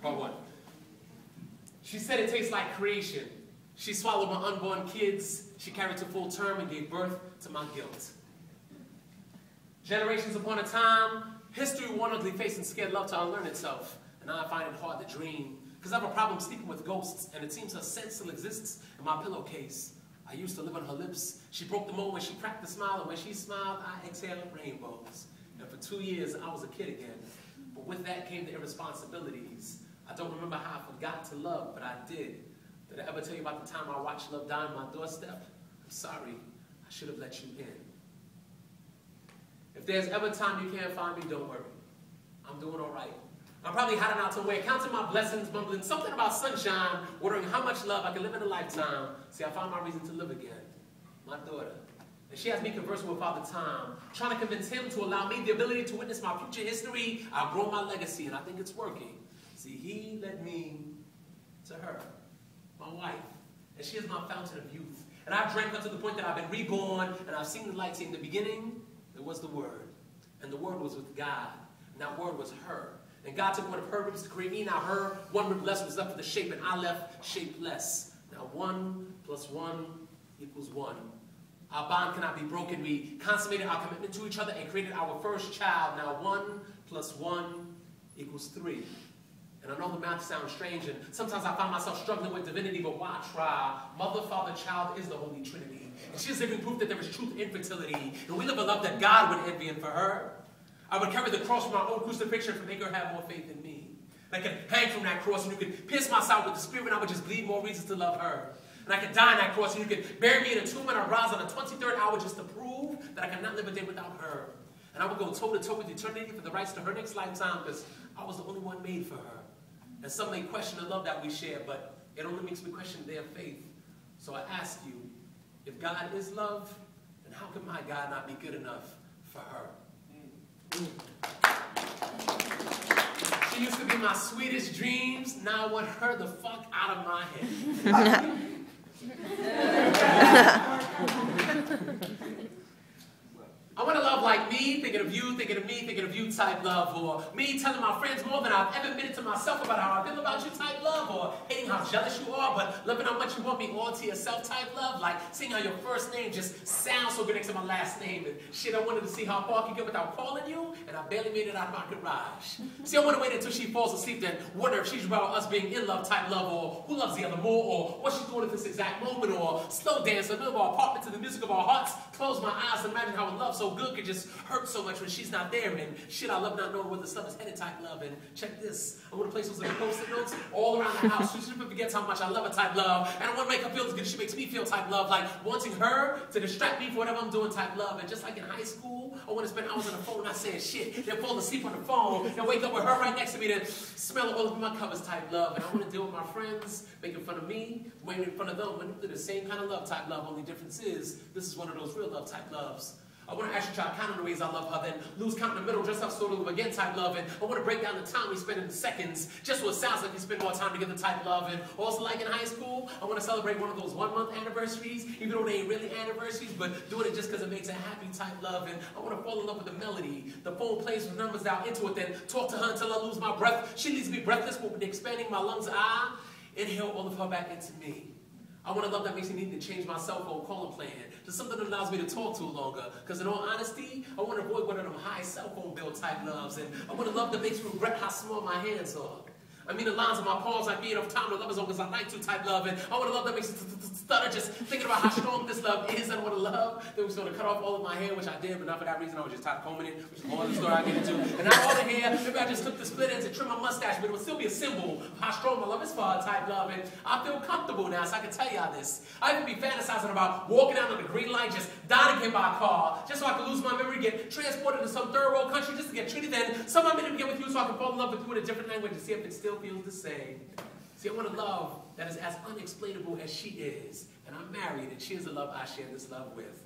Part one. She said it tastes like creation. She swallowed my unborn kids. She carried to full term and gave birth to my guilt. Generations upon a time, history won ugly face and scared love to unlearn itself. And now I find it hard to dream. Because I have a problem sleeping with ghosts, and it seems her scent still exists in my pillowcase. I used to live on her lips. She broke the mold when she cracked the smile, and when she smiled, I exhaled rainbows. And for 2 years, I was a kid again. But with that came the irresponsibilities. I don't remember how I forgot to love, but I did. Did I ever tell you about the time I watched love die on my doorstep? I'm sorry. I should have let you in. If there's ever time you can't find me, don't worry. I'm doing all right. I'm probably hiding out somewhere, counting my blessings, mumbling something about sunshine, wondering how much love I can live in a lifetime. See, I found my reason to live again. My daughter. And she has me conversing with Father Time, trying to convince him to allow me the ability to witness my future history. I'll grow my legacy, and I think it's working. See, he led me to her, my wife, and she is my fountain of youth. And I've drank her to the point that I've been reborn, and I've seen the light. See, in the beginning, there was the Word, and the Word was with God, and that Word was her. And God took one of her ribs to create me. Now her one rib less was left for the shape, and I left shapeless. Now 1 + 1 = 1. Our bond cannot be broken. We consummated our commitment to each other and created our first child. Now 1 + 1 = 3. And I know the math sounds strange, and sometimes I find myself struggling with divinity, but why try? Mother, Father, Child is the Holy Trinity. And she is living proof that there is truth in fertility. And we live a love that God would envy, and for her, I would carry the cross from my own crucifixion to make her have more faith in me. And I could hang from that cross, and you could pierce my side with the Spirit, and I would just bleed more reasons to love her. And I could die on that cross, and you could bury me in a tomb, and I rise on the 23rd hour just to prove that I cannot live a day without her. And I would go toe-to-toe with eternity for the rights to her next lifetime, because I was the only one made for her. And some may question the love that we share, but it only makes me question their faith. So I ask you, if God is love, then how can my God not be good enough for her? She used to be my sweetest dreams. Now I want her the fuck out of my head. I want to love like me, thinking of you, thinking of me, thinking of you type love, or me telling my friends more than I've ever admitted to myself about how I feel about you type love, or hating how jealous you are, but loving how much you want me all to yourself type love, like seeing how your first name just sounds so good next to my last name, and shit, I wanted to see how far I could get without calling you, and I barely made it out of my garage. See, I want to wait until she falls asleep, then wonder if she's about us being in love type love, or who loves the other more, or what she's doing at this exact moment, or slow dance in the middle of our apartment to the music of our hearts, close my eyes and imagine how a love so good could just hurt so much when she's not there, and shit, I love not knowing where the stuff is headed type love. And check this, I want to place those little post-it notes all around the house. She never forgets how much I love her type love, and I want to make her feel as good as she makes me feel type love, like wanting her to distract me for whatever I'm doing type love. And just like in high school, I want to spend hours on the phone not saying shit, then fall asleep on the phone, and wake up with her right next to me, then smell all of my covers type love. And I want to deal with my friends making fun of me, waiting in front of them, when they're the same kind of love type love. Only difference is this is one of those real love type loves. I want to actually try counting the ways I love her, then lose count in the middle, just have sort of again type love, and I want to break down the time we spend in the seconds, just so it sounds like we spend more time together type love. And also, like in high school, I want to celebrate one of those 1-month anniversaries, even though they ain't really anniversaries, but doing it just because it makes it happy type love. And I want to fall in love with the melody. The phone plays with numbers out into it, then talk to her until I lose my breath. She leaves me breathless, but with expanding my lungs, I inhale all of her back into me. I want a love that makes me need to change my cell phone calling plan to something that allows me to talk to longer. Because in all honesty, I want to avoid one of them high cell phone bill type loves. And I want a love that makes me regret how small my hands are. I mean, the lines of my palms like me enough time to love as long as I like to type love. And I want a love that makes me stutter just thinking about how strong this love is. I want a love that was going to cut off all of my hair, which I did, but not for that reason. I was just tired of combing it, which is a whole other story I get into. And not all the hair, maybe I just took the split ends and trim my mustache, but it would still be a symbol of how strong my love is for her type love. And I feel comfortable now, so I can tell y'all this. I even be fantasizing about walking down on the green light, just dying to get by a car, just so I can lose my memory, get transported to some third world country just to get treated. Then somehow I'm going to get with you so I can fall in love with you in a different language and see if it still feels the same. See, I want a love that is as unexplainable as she is. And I'm married, and she is the love I share this love with.